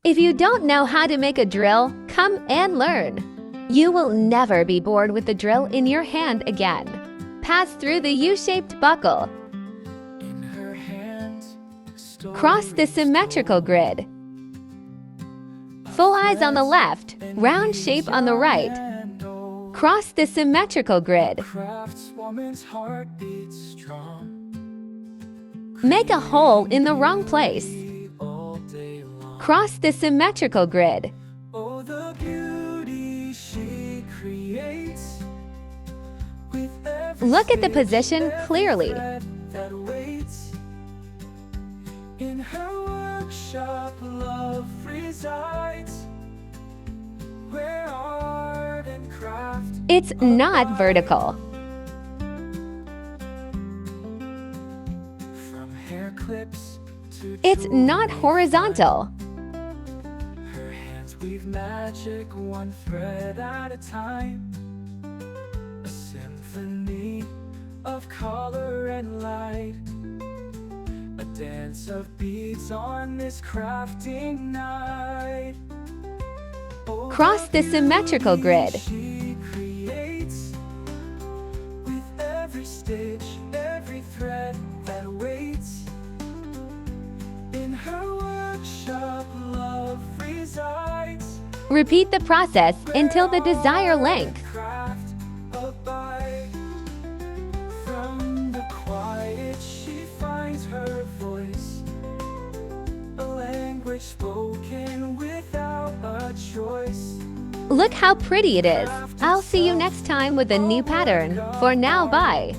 If you don't know how to make a drill, come and learn. You will never be bored with the drill in your hand again. Pass through the U-shaped buckle. Cross the symmetrical grid. Full eyes on the left, round shape on the right. Cross the symmetrical grid. Make a hole in the wrong place. Cross the symmetrical grid. Look at the position clearly. In her workshop, love resides, where art and craft. It's not vertical. From hair clips to It's not horizontal. her hands weave magic, one thread at a time. A symphony of color and light. A dance of beads on this crafting night. Oh, Cross the symmetrical grid. she creates with every stitch, every thread that waits. In her workshop, love resides. Repeat the process until the desired length. Craft abide. From the quiet, she finds her voice. A language spoken without a choice. Look how pretty it is. I'll see you next time with a new pattern. For now, bye.